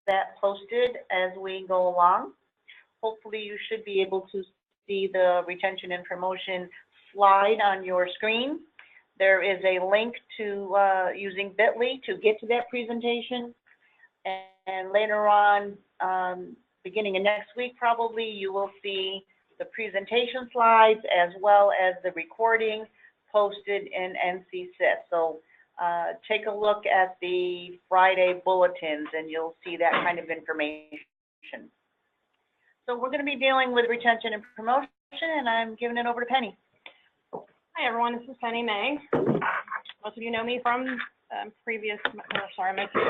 that posted as we go along. Hopefully, you should be able to see the retention and promotion slide on your screen. There is a link to using Bitly to get to that presentation. And later on, beginning of next week probably, you will see the presentation slides as well as the recording posted in NCSIS. So take a look at the Friday bulletins and you'll see that kind of information. So we're going to be dealing with retention and promotion, and I'm giving it over to Penny. Hi everyone, this is Penny May. Most of you know me from previous, sorry, my but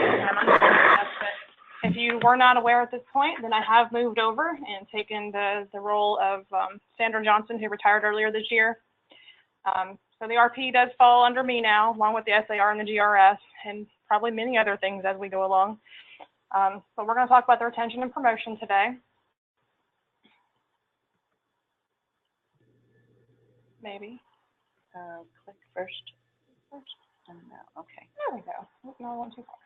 if you were not aware at this point, then I have moved over and taken the role of Sandra Johnson, who retired earlier this year. So the RP does fall under me now, along with the SAR and the GRS, and probably many other things as we go along. But we're going to talk about the retention and promotion today. Maybe. Click first. And no, okay. There we go. No, I went too far.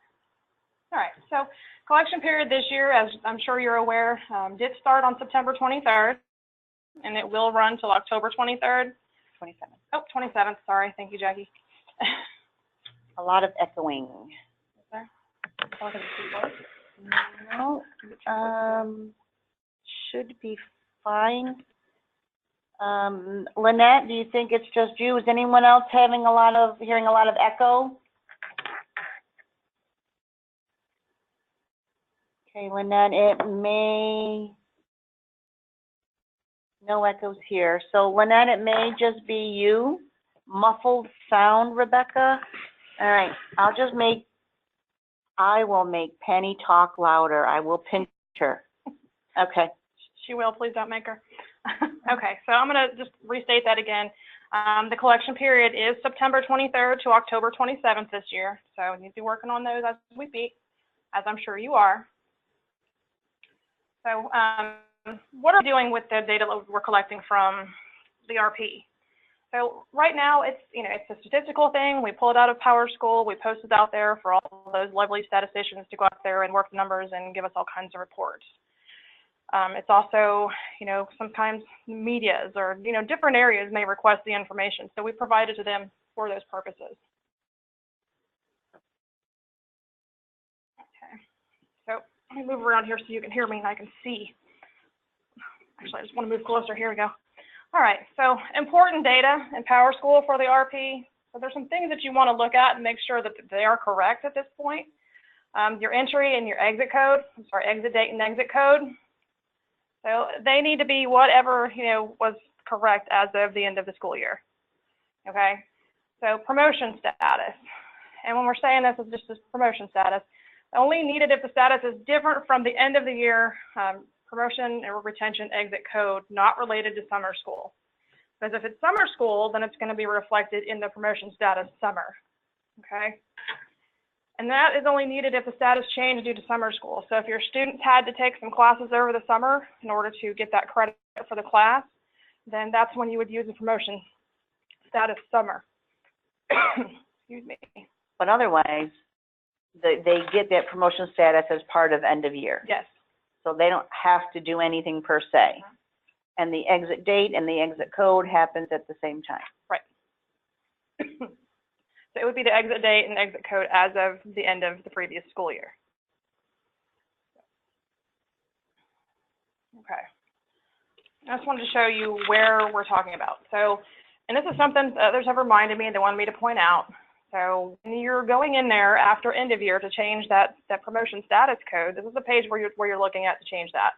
All right. So collection period this year, as I'm sure you're aware, did start on September 23rd, and it will run till October 23rd. 27th. Oh, 27th. Sorry. Thank you, Jackie. A lot of echoing. Is there? Oh, the keyboard? No. Should be fine. Lynette, do you think it's just you? Is anyone else hearing a lot of echo? Okay, Lynette, it may, no echoes here. So Lynette, it may just be you. Muffled sound, Rebecca. All right, I will make Penny talk louder. I will pinch her. Okay. She will, please don't make her. Okay, so I'm going to just restate that again. The collection period is September 23rd to October 27th this year. So we need to be working on those as we speak, as I'm sure you are. So what are we doing with the data that we're collecting from the RP? So right now it's a statistical thing. We pull it out of PowerSchool. We post it out there for all those lovely statisticians to go out there and work the numbers and give us all kinds of reports. It's also, sometimes medias or, different areas may request the information. So we provide it to them for those purposes. Okay. So let me move around here so you can hear me and I can see. Actually, I just want to move closer. Here we go. All right. So important data in PowerSchool for the RP. So there's some things that you want to look at and make sure that they are correct at this point. Your entry and your exit code, exit date and exit code. So they need to be whatever, was correct as of the end of the school year. Okay. So promotion status. And when we're saying this is just this promotion status, only needed if the status is different from the end of the year promotion or retention exit code, not related to summer school. Because if it's summer school, then it's going to be reflected in the promotion status summer. Okay. And that is only needed if the status changed due to summer school. So if your students had to take some classes over the summer in order to get that credit for the class, then that's when you would use the promotion status summer. Excuse me. But otherwise, they get that promotion status as part of end of year. Yes. So they don't have to do anything per se. And the exit date and the exit code happens at the same time. Right. So it would be the exit date and exit code as of the end of the previous school year. Okay. I just wanted to show you where we're talking about. So, and this is something others have reminded me and they wanted me to point out. So when you're going in there after end of year to change that promotion status code, this is a page where you're looking at to change that.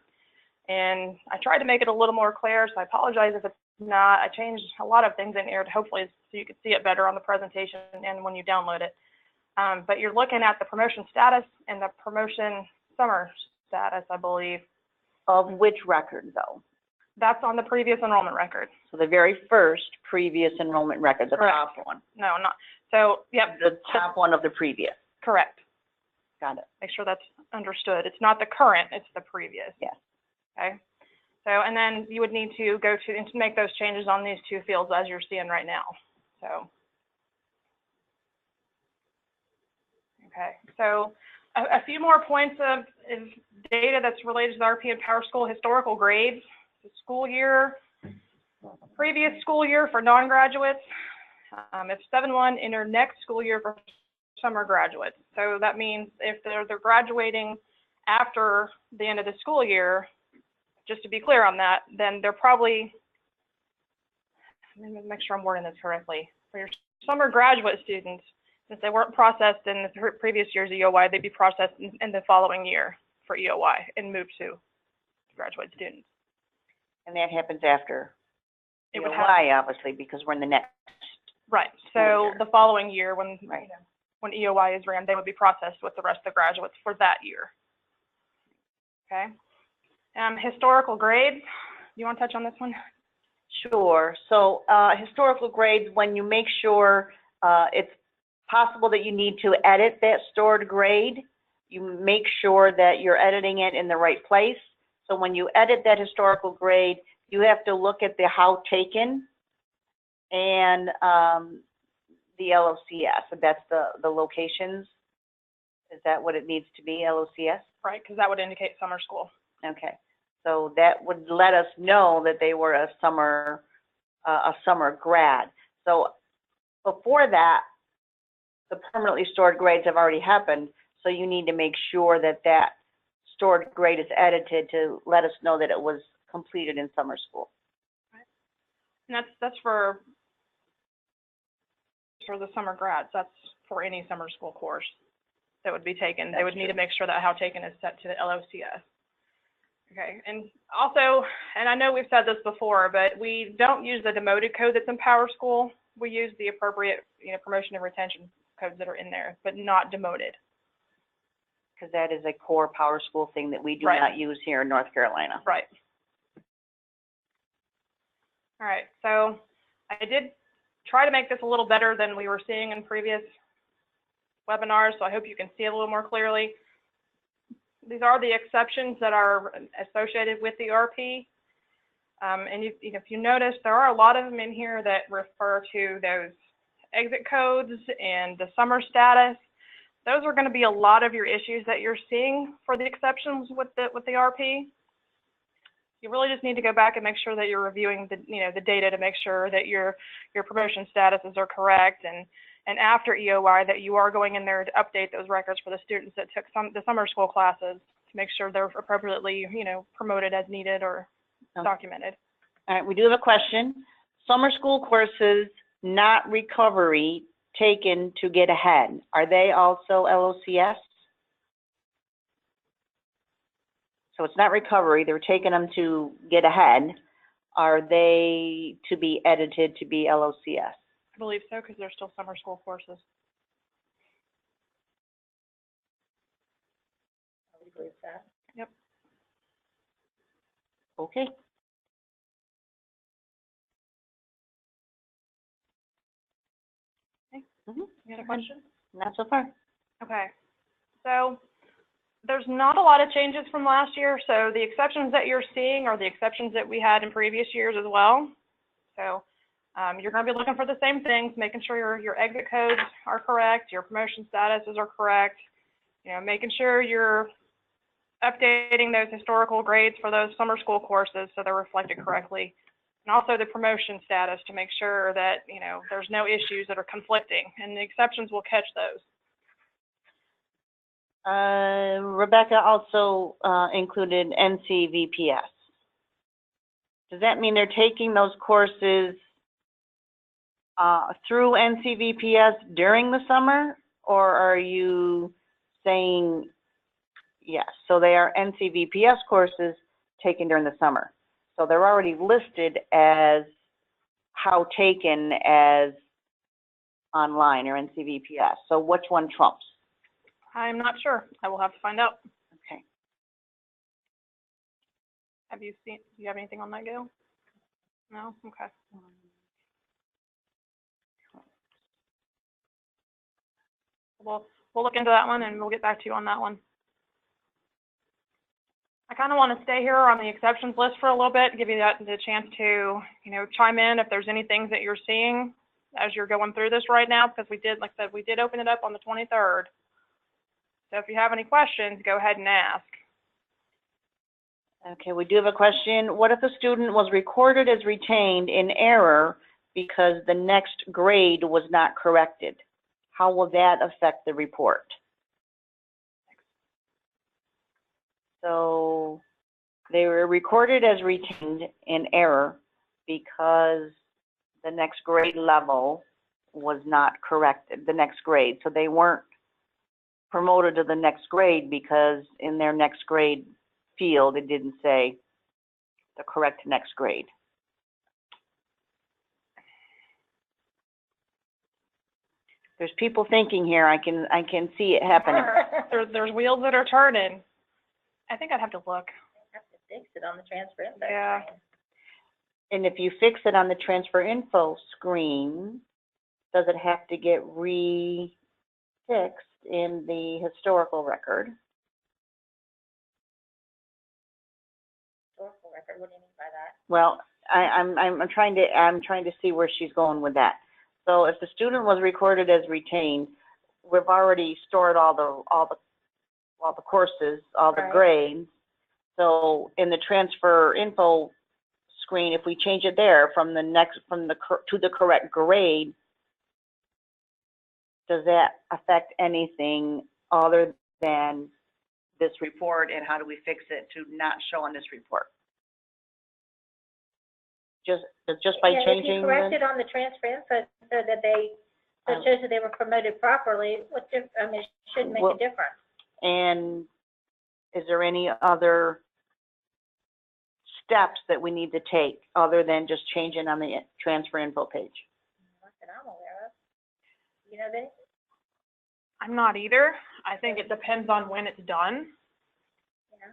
And I tried to make it a little more clear, so I apologize if it's not. I changed a lot of things in here to hopefully so you could see it better on the presentation and when you download it. But you're looking at the promotion status and the promotion summer status, I believe. Of which record, though? That's on the previous enrollment record. So the very first previous enrollment record, the Correct. top one. No, not. So, yep. The top one of the previous. Correct. Got it. Make sure that's understood. It's not the current, it's the previous. Yes. Okay. So, and then you would need to go to and to make those changes on these two fields as you're seeing right now. So, okay. So, a few more points of is data that's related to the RP and Power School historical grades, the school year, previous school year for non-graduates, if 7-1 enter next school year for summer graduates. So that means if they're graduating after the end of the school year, just to be clear on that, then they're probably, let me make sure I'm wording this correctly. For your summer graduate students, since they weren't processed in the previous year's EOY, they'd be processed in the following year for EOY and moved to graduate students. And that happens after It would EOY, obviously, because we're in the next. Right. So the following year, when when EOY is ran, they would be processed with the rest of the graduates for that year. Okay. Historical grades. You want to touch on this one? Sure. So historical grades, when you make sure it's possible that you need to edit that stored grade, you make sure that you're editing it in the right place. So when you edit that historical grade, you have to look at the how taken and the LOCS. So that's the locations. Is that what it needs to be, LOCS? Right, because that would indicate summer school. Okay. So that would let us know that they were a summer grad. So before that, the permanently stored grades have already happened. So you need to make sure that that stored grade is edited to let us know that it was completed in summer school. Right. And that's for the summer grads. That's for any summer school course that would be taken. They would need to make sure that how taken is set to the LOCS. Okay, and also, and I know we've said this before, but we don't use the demoted code that's in Power School. We use the appropriate, promotion and retention codes that are in there, but not demoted. Because that is a core Power School thing that we do not use here in North Carolina. Right. All right, so I did try to make this a little better than we were seeing in previous webinars, so I hope you can see it a little more clearly. These are the exceptions that are associated with the RP. And if you notice, there are a lot of them in here that refer to those exit codes and the summer status. Those are going to be a lot of your issues that you're seeing for the exceptions with the RP. You really just need to go back and make sure that you're reviewing the data to make sure that your promotion statuses are correct, and after EOY that you are going in there to update those records for the students that took the summer school classes to make sure they're appropriately, promoted as needed or documented. All right, we do have a question. Summer school courses, not recovery, taken to get ahead. Are they also LOCS? So it's not recovery, they're taking them to get ahead. Are they to be edited to be LOCS? I believe so, because they're still summer school courses. I would agree with that. Yep. Okay. Okay. Mm-hmm. You got a question? Not so far. Okay. So there's not a lot of changes from last year. So the exceptions that you're seeing are the exceptions that we had in previous years as well. So you're going to be looking for the same things, making sure your exit codes are correct, your promotion statuses are correct, making sure you're updating those historical grades for those summer school courses so they're reflected correctly, and also the promotion status to make sure that, there's no issues that are conflicting, and the exceptions will catch those. Rebecca also included NCVPS. Does that mean they're taking those courses through NCVPS during the summer, or are you saying yes? So they are NCVPS courses taken during the summer. So they're already listed as how taken as online or NCVPS. So which one trumps? I'm not sure. I will have to find out. Okay. Do you have anything on that, Gail? No? Okay. We'll look into that one and we'll get back to you on that one. I kind of want to stay here on the exceptions list for a little bit, give you the chance to, chime in if there's any things that you're seeing as you're going through this right now, because like I said, we did open it up on the 23rd. So if you have any questions, go ahead and ask. Okay, we do have a question. What if a student was recorded as retained in error because the next grade was not corrected? How will that affect the report? So they were recorded as retained in error because the next grade level was not corrected, the next grade. So they weren't promoted to the next grade because in their next grade field, it didn't say the correct next grade. There's people thinking here. I can see it happening. There's wheels that are turning. I think I'd have to look. Have to fix it on the transfer info. Yeah. screen. And if you fix it on the transfer info screen, does it have to get re-fixed in the historical record? Historical record, what do you mean by that? Well, I'm trying to see where she's going with that. So if the student was recorded as retained, we've already stored all the courses, all the Right. grades. So in the transfer info screen, if we change it there to the correct grade, does that affect anything other than this report, and how do we fix it to not show on this report? Just by Yeah, changing if you correct it on the transfer info so that so it shows that they were promoted properly, it shouldn't make Well- a difference. And is there any other steps that we need to take other than just changing on the transfer info page? Not that I'm aware of. You know that? I'm not either. I think it depends on when it's done. You know?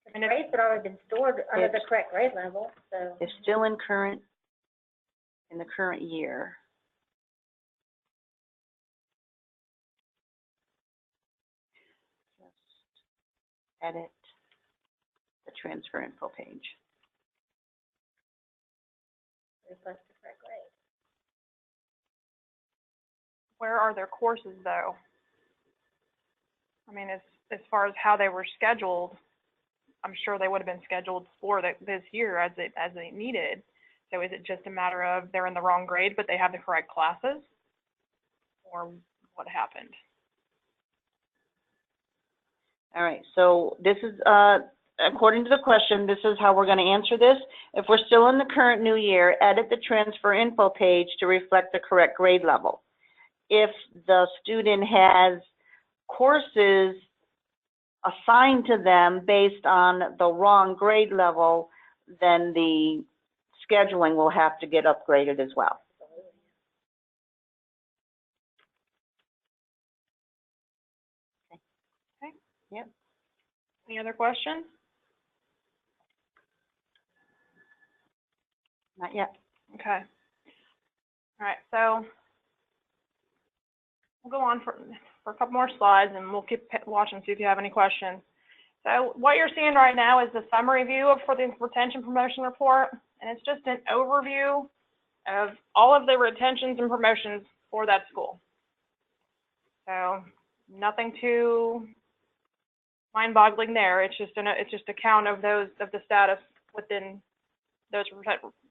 The And it's- grades had already been stored under the It's- correct grade level, so. It's still in the current year. Just edit the transfer info page. Reflects the correct grade. Where are their courses though? I mean, as far as how they were scheduled, I'm sure they would have been scheduled for this year as they needed. So is it just a matter of they're in the wrong grade, but they have the correct classes? Or what happened? All right, so this is, according to the question, this is how we're going to answer this. If we're still in the current new year, edit the transfer info page to reflect the correct grade level. If the student has courses assigned to them based on the wrong grade level, then the scheduling will have to get upgraded as well. Okay. Yep. Any other questions? Not yet. Okay. All right, so we'll go on for a couple more slides and we'll keep watching, see if you have any questions. So what you're seeing right now is the summary view for the retention promotion report, and it's just an overview of all of the retentions and promotions for that school. So nothing too mind-boggling there. It's just a count of the status within those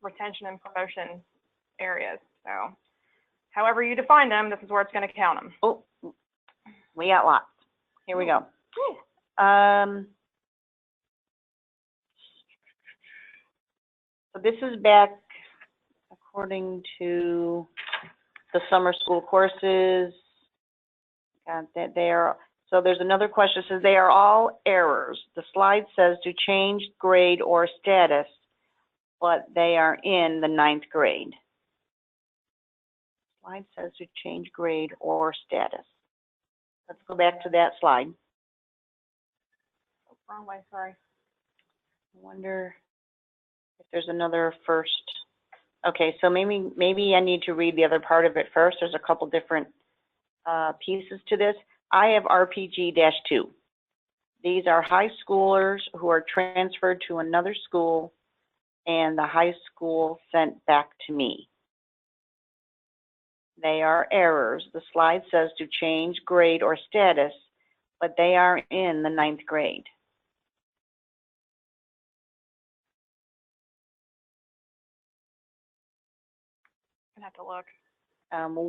retention and promotion areas. So however you define them, this is where it's going to count them. Oh, we got lots. Here we go. So this is back according to the summer school courses. Got that there. So there's another question. It says they are all errors. The slide says to change grade or status, but they are in the 9th grade. Slide says to change grade or status. Let's go back to that slide. Oh, wrong way, sorry. I wonder if there's another first. Okay, so maybe I need to read the other part of it first. There's a couple different pieces to this. I have RPG-2. These are high schoolers who are transferred to another school and the high school sent back to me. They are errors. The slide says to change grade or status, but they are in the 9th grade. I have to look.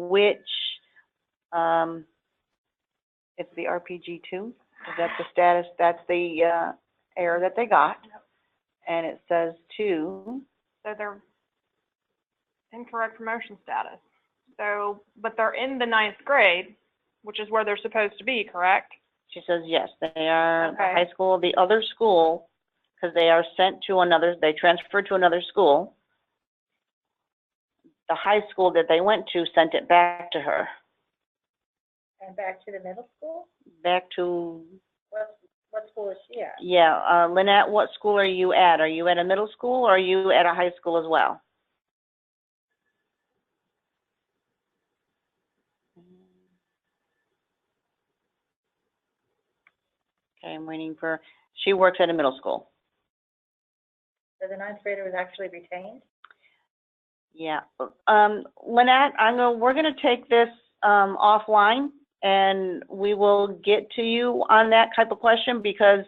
which, it's the RPG two. Is that the status? That's the, error that they got. And it says to, So they're incorrect promotion status. So, but they're in the 9th grade, which is where they're supposed to be, correct? she says, yes, they are the Okay. high school, the other school, because they are sent to another, they transferred to another school. The high school that they went to sent it back to her, And back to the middle school? back to, What school is she at? yeah, Lynette, what school are you at? Are you at a middle school or are you at a high school as well? Okay, I'm waiting for, she works at a middle school. So the 9th grader was actually retained? Yeah. Lynette, we're gonna take this, offline and we will get to you on that type of question because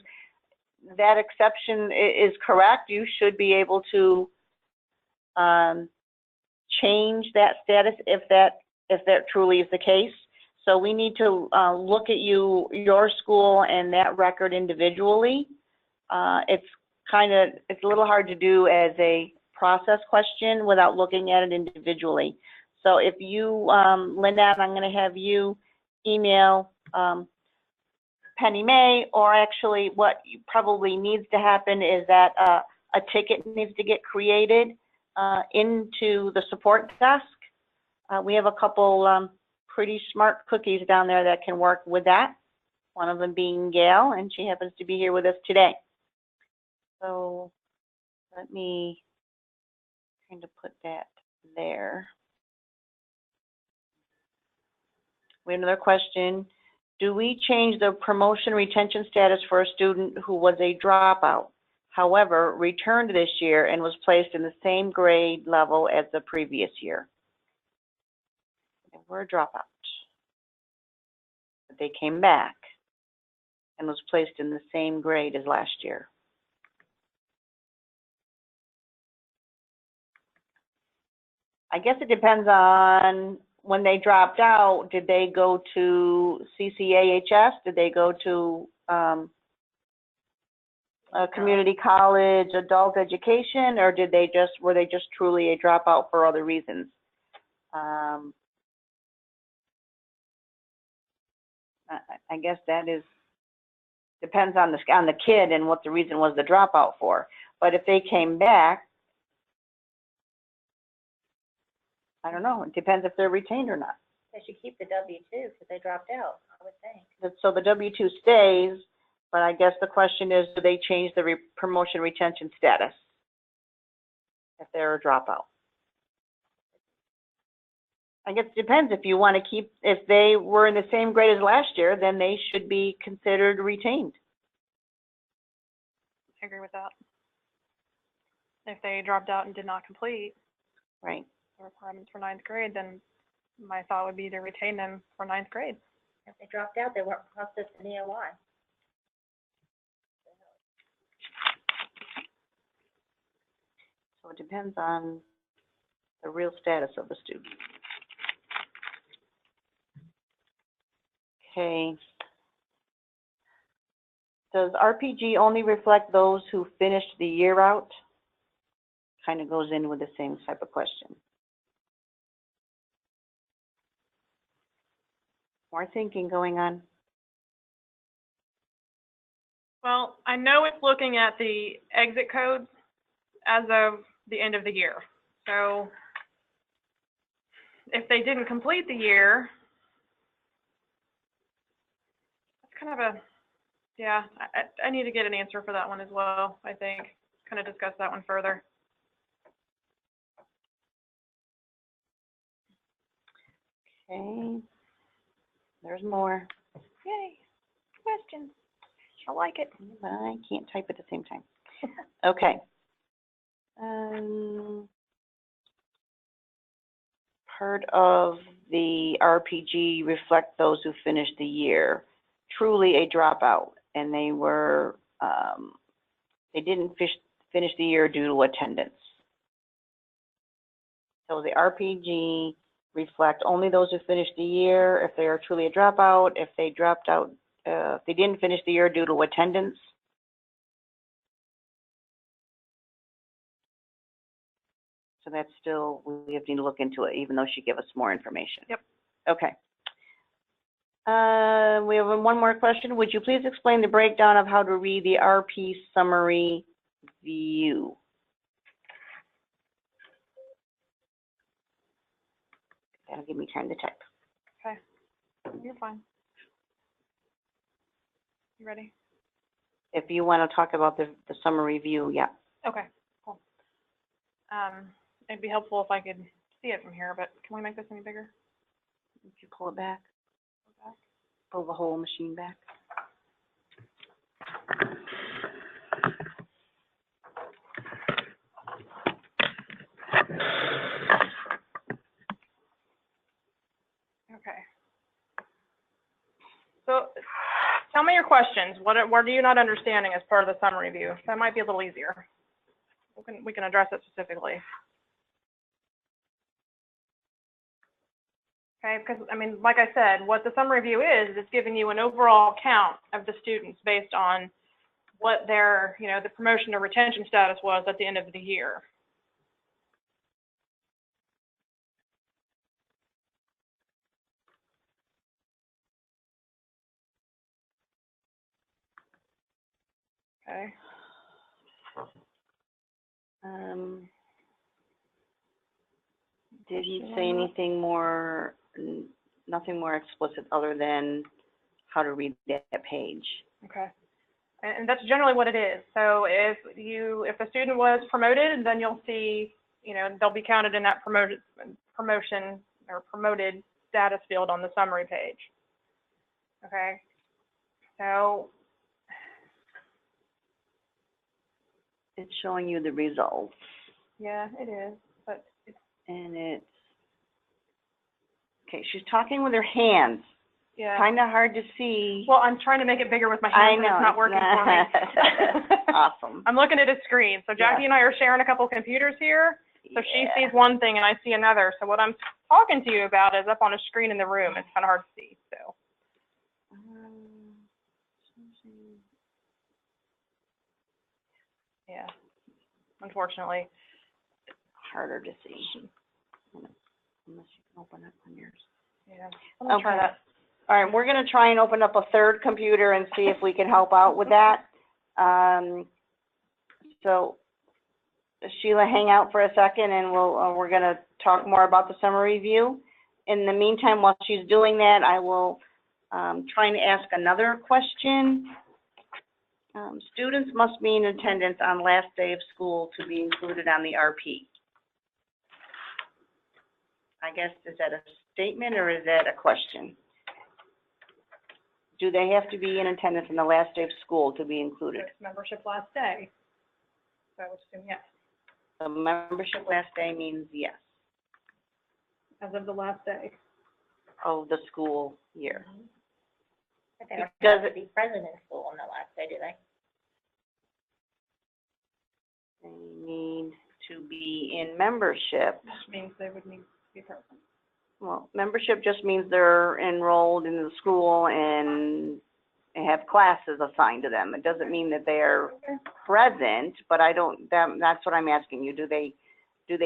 that exception is correct. You should be able to, change that status if that truly is the case. So we need to, look at your school and that record individually. It's a little hard to do as a process question without looking at it individually. So if you, Lynette, I'm gonna have you email, Penny May, or actually what probably needs to happen is that, a ticket needs to get created, into the support desk. We have a couple, pretty smart cookies down there that can work with that. One of them being Gail, and she happens to be here with us today. So let me kind of put that there. We have another question. Do we change the promotion retention status for a student who was a dropout, however, returned this year and was placed in the same grade level as the previous year? They were a dropout, but they came back and was placed in the same grade as last year. I guess it depends on when they dropped out, did they go to CCAHS? Did they go to a community college, adult education, or were they just truly a dropout for other reasons? I guess that depends on the kid and what the reason was the dropout for. But if they came back, I don't know. It depends if they're retained or not. They should keep the W-2 because they dropped out, I would think. So the W-2 stays, but I guess the question is, do they change the promotion retention status if they're a dropout? I guess it depends. If you want to keep, if they were in the same grade as last year, then they should be considered retained. I agree with that. If they dropped out and did not complete Right. the requirements for 9th grade, then my thought would be to retain them for 9th grade. If they dropped out, they weren't processed in EOI. So it depends on the real status of the student. Okay. Does RPG only reflect those who finished the year out? Kind of goes in with the same type of question. More thinking going on. Well, I know it's looking at the exit codes as of the end of the year. So if they didn't complete the year, that's kind of a, yeah, I need to get an answer for that one as well, I think. Kind of discuss that one further. Okay. There's more. Yay, questions. I like it. But I can't type at the same time. Okay. Part of the RPG reflect those who finished the year. Truly a dropout, and they were, they didn't finish the year due to attendance. So the RPG reflect only those who finished the year, if they are truly a dropout, if they dropped out, if they didn't finish the year due to attendance. So that's still, we have to look into it, even though she gave us more information. Yep. Okay. We have one more question. Would you please explain the breakdown of how to read the RP summary view? That'll give me time to type. Okay, you're fine. You ready? If you want to talk about the summary view, yeah. Okay, cool. It'd be helpful if I could see it from here, but can we make this any bigger? If you pull it back, pull the whole machine back. Okay. So, tell me your questions. What are you not understanding as part of the summary view? That might be a little easier. We can address it specifically. Okay, because, I mean, like I said, what the summary view is it's giving you an overall count of the students based on what their, you know, the promotion or retention status was at the end of the year. Okay. Did you say anything more, nothing more explicit other than how to read that page? Okay. And that's generally what it is. So if the student was promoted, then you'll see, you know, they'll be counted in that promotion or promoted status field on the summary page. Okay. So It's showing you the results. yeah, it is, but it's, And it's, okay, she's talking with her hands. yeah. Kind of hard to see. Well, I'm trying to make it bigger with my I hands, and know. it's not working for me. Awesome. I'm looking at a screen. So Jackie Yeah. and I are sharing a couple computers here. So she Yeah. sees one thing and I see another. So what I'm talking to you about is up on a screen in the room. It's kind of hard to see. So yeah, unfortunately. Harder to see. Unless you can open up on yours. Yeah. Let me try Okay. that. All right, we're going to try and open up a third computer and see if we can help out with that. So Sheila, hang out for a second and we're going to talk more about the summary view. In the meantime, while she's doing that, I will try and ask another question. Students must be in attendance on last day of school to be included on the RP. I guess, is that a statement or is that a question? Do they have to be in attendance on the last day of school to be included? There's membership last day. So I would assume yes. The membership last day means yes, As of the last day. of the school year. But they don't Does have to be present in school on the last day, do they? They need to be in membership. Which means they would need to be present. Well, membership just means they're enrolled in the school and have classes assigned to them. It doesn't mean that they're present, but that's what I'm asking you. Do they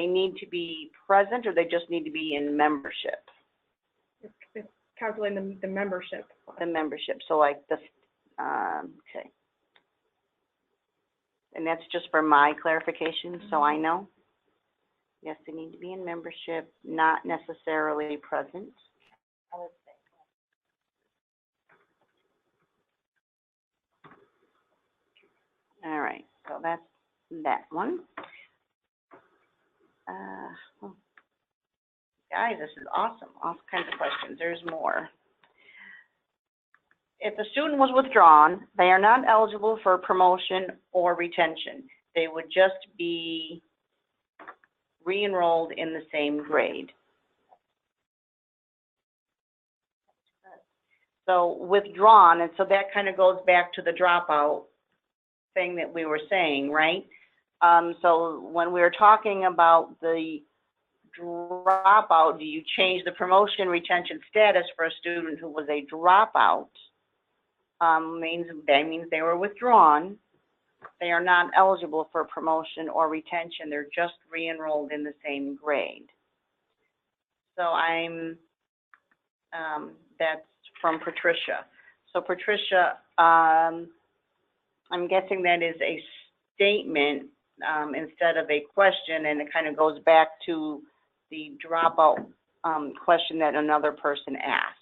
need to be present or they just need to be in membership? It's calculating the membership. The membership, so like this, okay. And that's just for my clarification, so I know. Yes, they need to be in membership, not necessarily present. I would say. All right, so that's that one. Oh. Guys, this is awesome, all kinds of questions, there's more. If a student was withdrawn, they are not eligible for promotion or retention. They would just be re-enrolled in the same grade. So withdrawn, and so that kind of goes back to the dropout thing that we were saying, right? So when we were talking about the dropout, do you change the promotion retention status for a student who was a dropout? That means they were withdrawn. They are not eligible for promotion or retention. They're just re-enrolled in the same grade. So that's from Patricia. So Patricia, I'm guessing that is a statement instead of a question, and it kind of goes back to the dropout question that another person asked.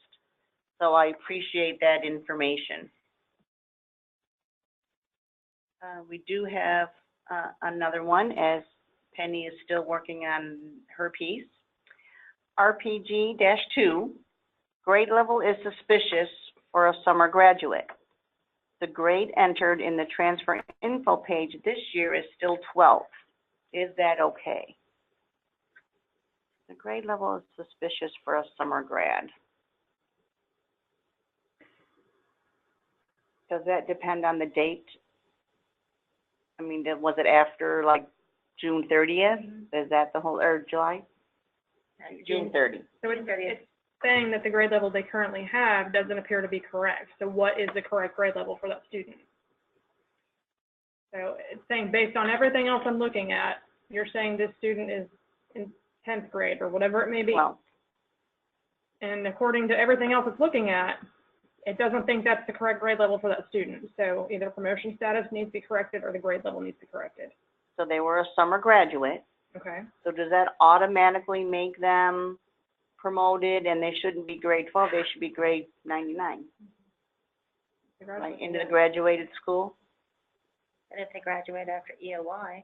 So I appreciate that information. We do have another one, as Penny is still working on her piece. RPG-2, grade level is suspicious for a summer graduate. The grade entered in the transfer info page this year is still 12. Is that okay? The grade level is suspicious for a summer grad. Does that depend on the date? I mean, was it after like June 30th? Is that the whole, or July? June 30th. So it's saying that the grade level they currently have doesn't appear to be correct. So what is the correct grade level for that student? So it's saying based on everything else I'm looking at, you're saying this student is in 10th grade or whatever it may be. Well, and according to everything else it's looking at, it doesn't think that's the correct grade level for that student. So either promotion status needs to be corrected or the grade level needs to be corrected. so they were a summer graduate. Okay. So does that automatically make them promoted, and they shouldn't be grade 12, they should be grade 99, like into the graduated school? And if they graduate after EOY,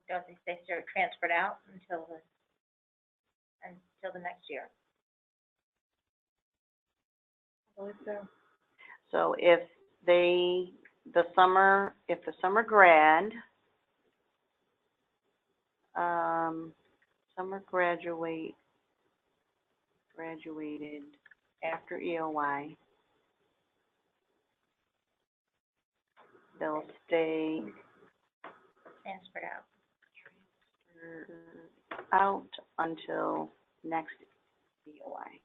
don't they start transferred out until the next year? I believe so. So if the summer grad, summer graduated after EOY, they'll stay Transferred out until next EOY.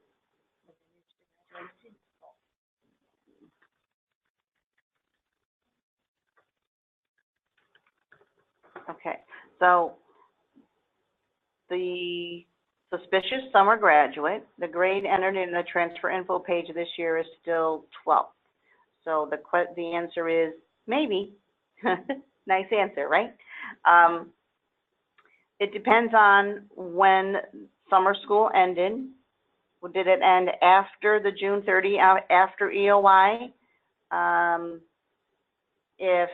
Okay, so the suspicious summer graduate, the grade entered in the transfer info page this year is still 12. So the answer is maybe. Nice answer, right? It depends on when summer school ended. Did it end after the June 30, after EOY? If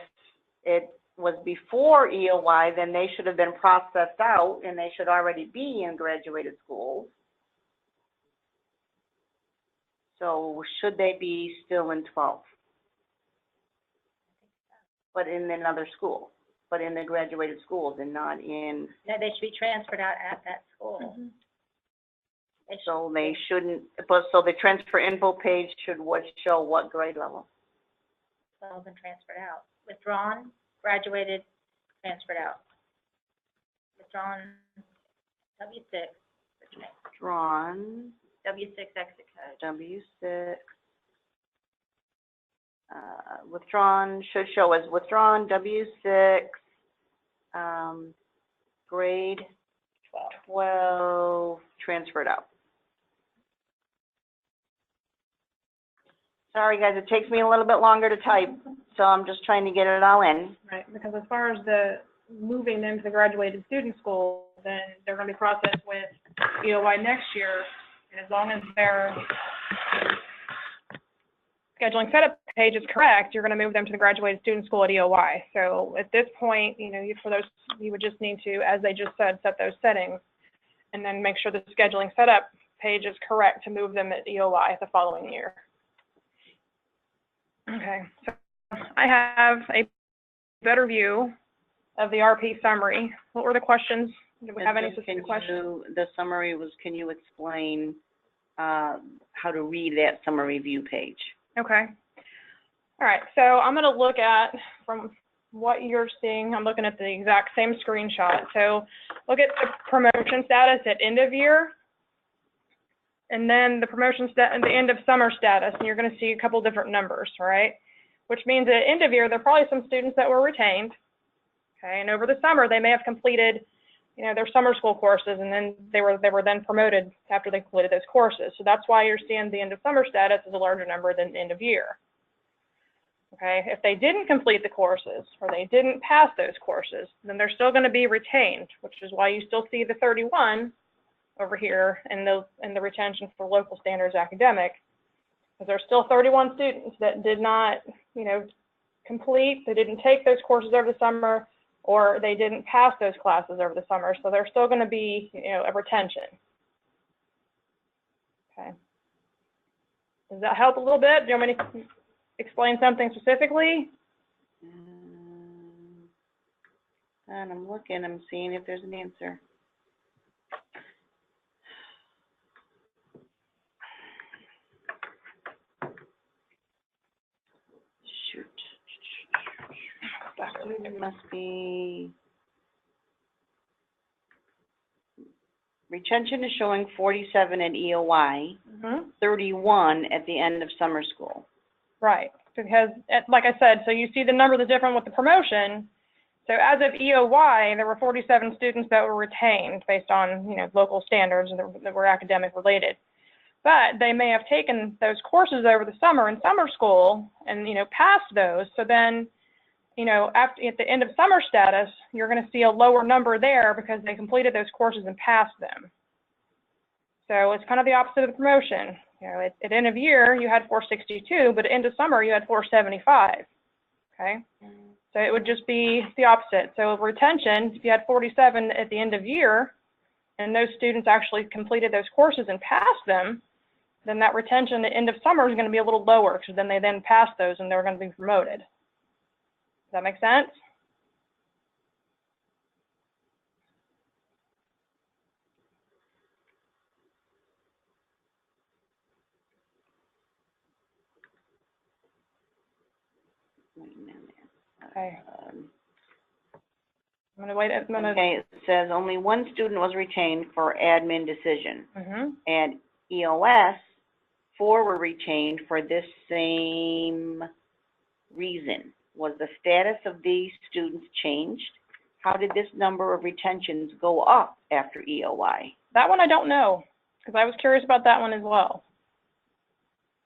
it was before EOY, then they should have been processed out and they should already be in graduated schools. So should they be still in 12? But in another school, but in the graduated schools and not in. No, they should be transferred out at that school. Mm-hmm. So they shouldn't, but so the transfer info page should show what grade level? All been transferred out. Withdrawn, graduated, transferred out. Withdrawn, W6. Withdrawn, W6 exit code. W6. Withdrawn should show as withdrawn, W6, grade 12, transferred out. Sorry, guys, it takes me a little bit longer to type, so I'm just trying to get it all in. Right, because as far as the moving them to the graduated student school, then they're going to be processed with EOY next year, and as long as their scheduling setup page is correct, you're going to move them to the graduated student school at EOY. So at this point, for those, you would just need to, as they just said, set those settings, and then make sure the scheduling setup page is correct to move them at EOY the following year. Okay, so I have a better view of the RP summary. What were the questions? Do we have any specific questions? The summary was, can you explain how to read that summary view page? Okay. All right, so I'm going to look at from what you're seeing, I'm looking at the exact same screenshot. So look at the promotion status at end of year, and then the promotion at the end of summer status, and you're going to see a couple different numbers, right? Which means at end of year, there are probably some students that were retained, okay? And over the summer, they may have completed, you know, their summer school courses, and then they were then promoted after they completed those courses. So that's why you're seeing the end of summer status is a larger number than end of year. Okay, if they didn't complete the courses or they didn't pass those courses, then they're still going to be retained, which is why you still see the 31 over here in the retention for local standards academic, because there's still 31 students that did not, you know, complete, they didn't take those courses over the summer, or they didn't pass those classes over the summer, so there's still going to be, you know, a retention. Okay. Does that help a little bit? Do you want me to explain something specifically? And I'm looking, I'm seeing if there's an answer. Shoot. It must be. Retention is showing 47 at EOY, 31 at the end of summer school. Right, because like I said, so you see the number that's different with the promotion. So as of EOY, there were 47 students that were retained based on, you know, local standards that were academic related. But they may have taken those courses over the summer in summer school and, you know, passed those. So then, you know, at the end of summer status, you're going to see a lower number there because they completed those courses and passed them. So it's kind of the opposite of the promotion. You know, at end of year, you had 462, but at end of summer, you had 475, okay? So it would just be the opposite. So retention, if you had 47 at the end of year, and those students actually completed those courses and passed them, then that retention at end of summer is going to be a little lower, because then they then passed those and they're going to be promoted. Does that make sense? Okay. I'm going to wait. Okay, it says only one student was retained for admin decision. And EOS, 4 were retained for this same reason. Was the status of these students changed? How did this number of retentions go up after EOY? That one I don't know, because I was curious about that one as well.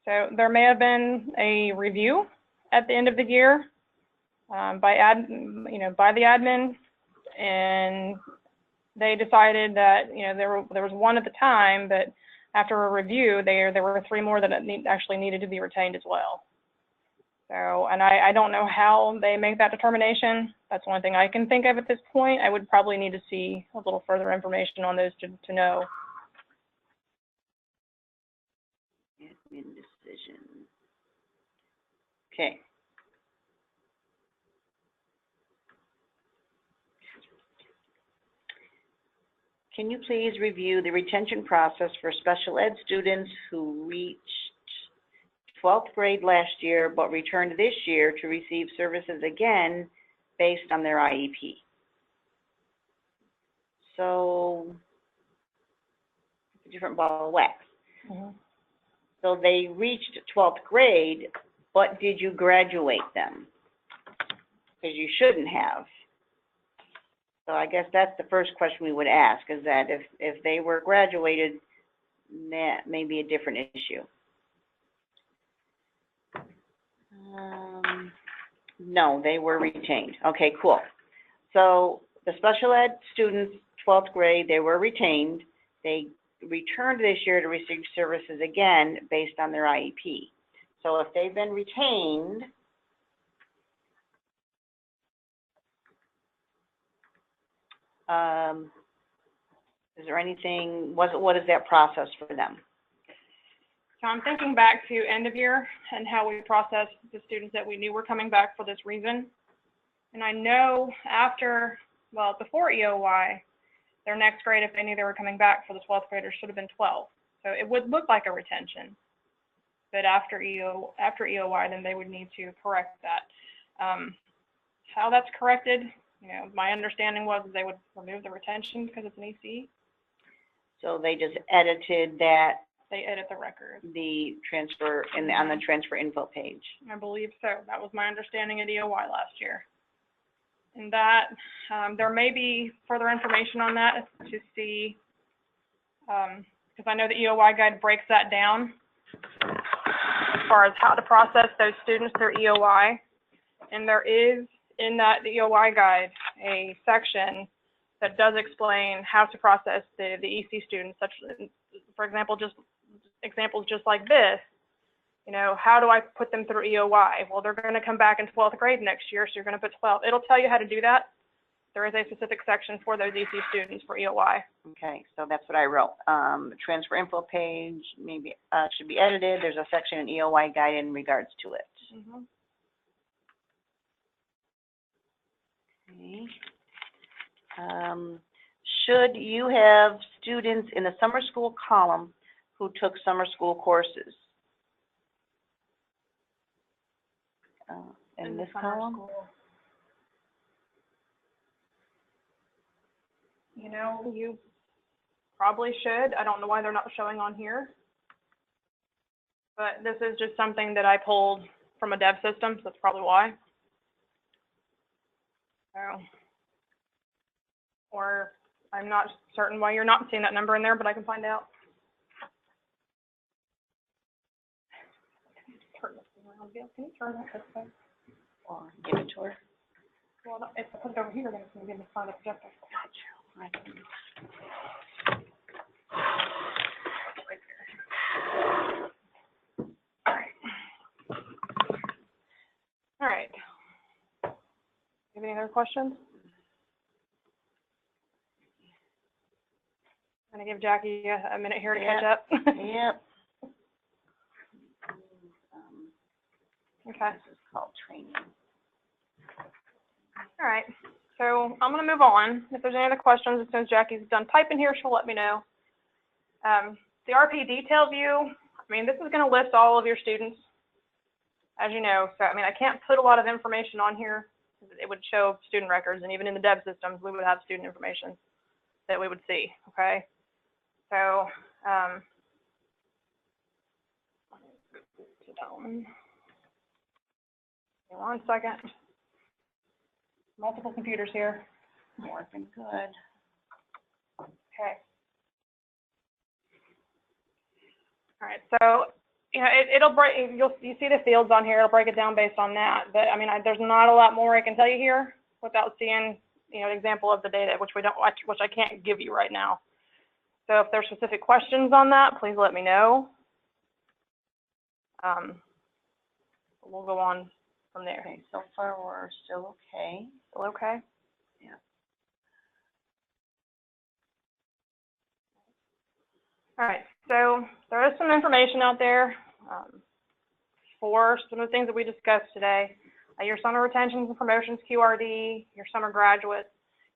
So there may have been a review at the end of the year by the admin, and they decided that, you know, there was one at the time, but after a review, there were 3 more that actually needed to be retained as well. So, and I don't know how they make that determination. That's one thing I can think of at this point. I would probably need to see a little further information on those to know. Admin decision. Okay. Can you please review the retention process for special ed students who reached 12th grade last year but returned this year to receive services again based on their IEP? So, it's a different ball of wax. So they reached 12th grade, but did you graduate them? Because you shouldn't have. So I guess that's the first question we would ask, is that if they were graduated, that may be a different issue. No, they were retained. Okay, cool. So the special ed students, 12th grade, they were retained. They returned this year to receive services again based on their IEP. So if they've been retained, is there anything, what is that process for them? So I'm thinking back to end of year and how we processed the students that we knew were coming back for this reason. And I know before EOY, their next grade, if they knew they were coming back for the 12th graders, should have been 12. So it would look like a retention. But after EOY, then they would need to correct that. how that's corrected, you know, my understanding was they would remove the retention because it's an EC. So they just edited that, They edit the record. the transfer, on the transfer info page. I believe so. That was my understanding at EOY last year. And that, there may be further information on that to see, because I know the EOY guide breaks that down as far as how to process those students through EOY. And there is, in that the EOY guide, a section that does explain how to process the EC students, such, for example, just examples just like this. You know, how do I put them through EOY? Well, they're going to come back in 12th grade next year, so you're going to put 12. It'll tell you how to do that. There is a specific section for those EC students for EOY. Okay, so that's what I wrote. Transfer info page, maybe, should be edited. There's a section in EOY guide in regards to it. Mm-hmm. Okay. Should you have students in the summer school column who took summer school courses? In this column? You know, you probably should. I don't know why they're not showing on here. But this is just something that I pulled from a dev system, so that's probably why. So, or I'm not certain why you're not seeing that number in there, but I can find out. Turn this around, Bill. Can you turn that this way? Or give it to her? Well, no, if I put it over here, then it's going to be in the front of the projector. All right. Have any other questions? I'm going to give Jackie a minute here to catch up. Yep. Okay. This is called training. All right. So I'm going to move on. If there's any other questions, as soon as Jackie's done typing here, she'll let me know. The RP detail view, I mean, this is going to list all of your students, as you know. So, I mean, I can't put a lot of information on here. It would show student records, and even in the dev systems, we would have student information that we would see, okay? So, give me 1 second. Multiple computers here. Working good. Okay. All right, so, you know, it'll break, you see the fields on here, it'll break it down based on that. But, I mean, there's not a lot more I can tell you here without seeing, you know, an example of the data, which I can't give you right now. So if there's specific questions on that, please let me know. We'll go on from there. Okay, so far we're still okay. Still okay? Yeah. All right, so there is some information out there for some of the things that we discussed today. Your summer retentions and promotions QRD, your summer graduates,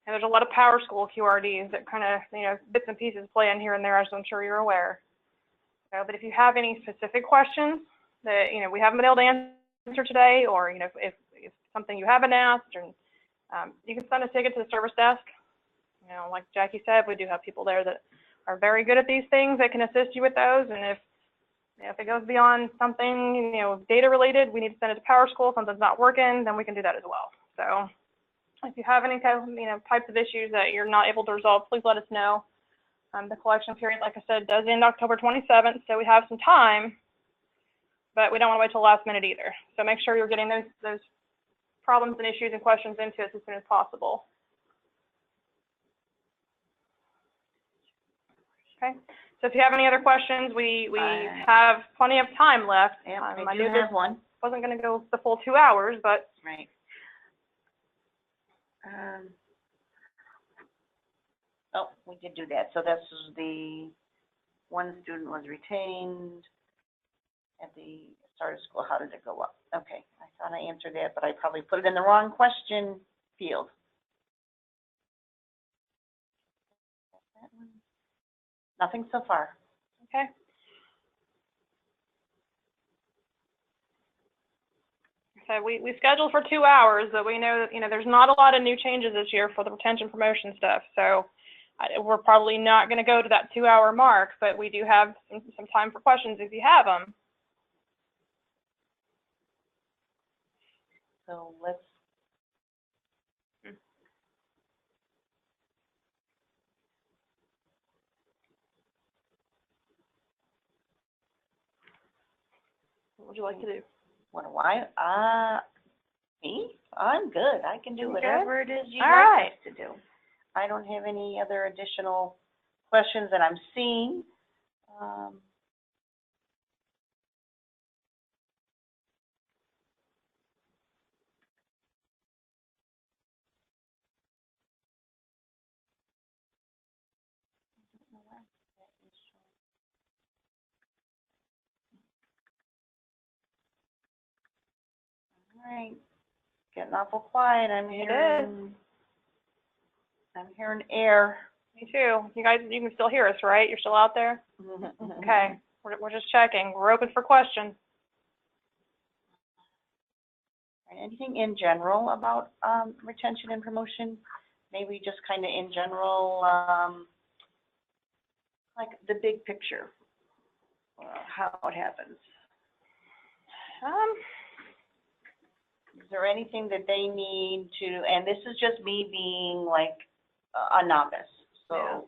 and there's a lot of Power School QRDs that kind of, you know, bits and pieces play in here and there, as I'm sure you're aware. So, but if you have any specific questions that, you know, we haven't been able to answer today, or, you know, if something you haven't asked, or you can send a ticket to the service desk. You know, like Jackie said, we do have people there that are very good at these things that can assist you with those. And if it goes beyond something, you know, data related, we need to send it to Power School, something's not working, then we can do that as well. So if you have any kind of, you know, types of issues that you're not able to resolve, please let us know. The collection period, like I said, does end October 27th, so we have some time, but we don't want to wait till the last minute either. So make sure you're getting those problems and issues and questions into us as soon as possible. Okay, so if you have any other questions, we have plenty of time left. Yep, I I do knew this have one. wasn't going to go the full 2 hours, but Right. Oh, we did do that. So this is the one student was retained at the start of school. How did it go up? Okay, I thought I answered that, but I probably put it in the wrong question field. That one? Nothing so far. okay. So we scheduled for 2 hours, but we know that, you know, there's not a lot of new changes this year for the retention promotion stuff. So we're probably not going to go to that 2-hour mark, but we do have some time for questions if you have them. So let's, What would you like to do? what do I, me? I'm good. I can do You whatever it is you'd All like right. us to do. I don't have any other additional questions that I'm seeing. All right, getting awful quiet. I'm hearing air. Me too. You guys, you can still hear us, right? You're still out there? Okay. We're just checking. We're open for questions. Anything in general about retention and promotion? Maybe just kind of in general, like the big picture, how it happens. Is there anything that they need to, and this is just me being like a novice, so. Yeah.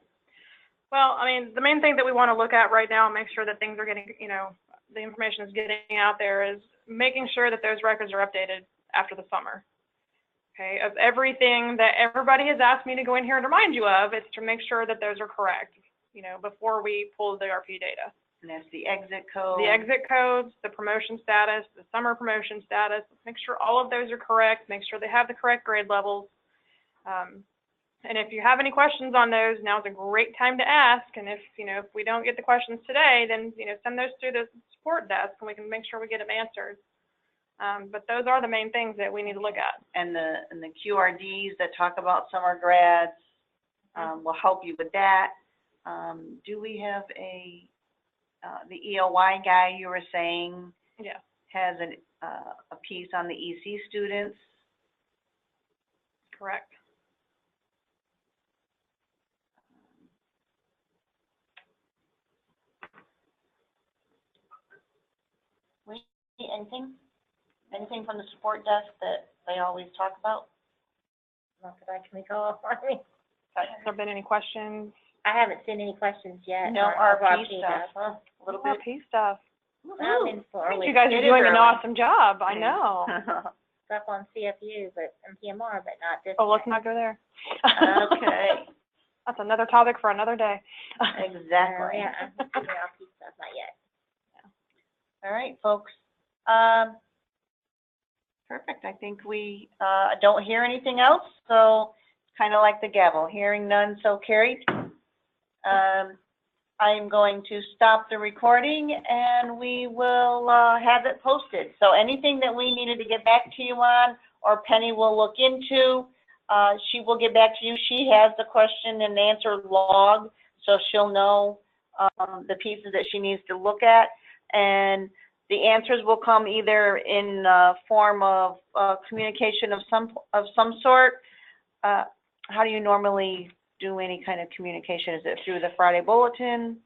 Well, I mean, the main thing that we want to look at right now and make sure that things are getting, you know, the information is getting out there is making sure that those records are updated after the summer. Okay, of everything that everybody has asked me to go in here and remind you of, it's to make sure that those are correct, you know, before we pull the RP data. And that's the exit code. The exit codes, the promotion status, the summer promotion status, make sure all of those are correct, make sure they have the correct grade levels. And if you have any questions on those, now's a great time to ask. And if, you know, if we don't get the questions today, then, you know, send those through the support desk and we can make sure we get them answered. But those are the main things that we need to look at. And the QRDs that talk about summer grads will help you with that. Do we have the EOY guy you were saying? Yeah. Has a piece on the EC students? Correct. Anything from the support desk that they always talk about? Not that I can recall. I mean, Has there been any questions? I haven't seen any questions yet. No or RP stuff. stuff. A little bit. RP stuff. Well, in You guys are doing an awesome job. I Yeah. know. stuff on CFU, but and PMR, but not this. Oh, let's not go there. Okay, That's another topic for another day. exactly. Yeah, I'm not RP stuff, not yet. All right, folks. Perfect. I think we don't hear anything else, so kind of like the gavel. Hearing none, so carried. I'm going to stop the recording and we will have it posted. So anything that we needed to get back to you on or Penny will look into, she will get back to you. She has the question and answer log, so she'll know the pieces that she needs to look at. And the answers will come either in form of communication of some sort. How do you normally do any kind of communication? Is it through the Friday Bulletin?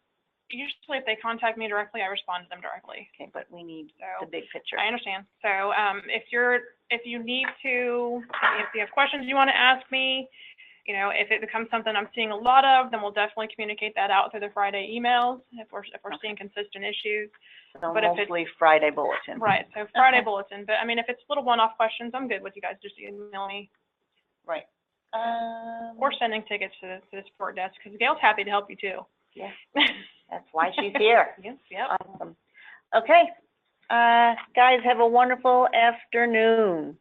Usually if they contact me directly, I respond to them directly. Okay, but we need So, the big picture. I understand. So if you need to, if you have questions you want to ask me, you know, if it becomes something I'm seeing a lot of, then we'll definitely communicate that out through the Friday emails if we're seeing consistent issues. So but if it's- mostly Friday Bulletin. Right, so Friday Bulletin. But I mean, if it's little one-off questions, I'm good with you guys just email me Right. or sending tickets to the support desk because Gail's happy to help you too. Yeah, that's why she's here. Yes, yep. Awesome. Okay, guys, have a wonderful afternoon.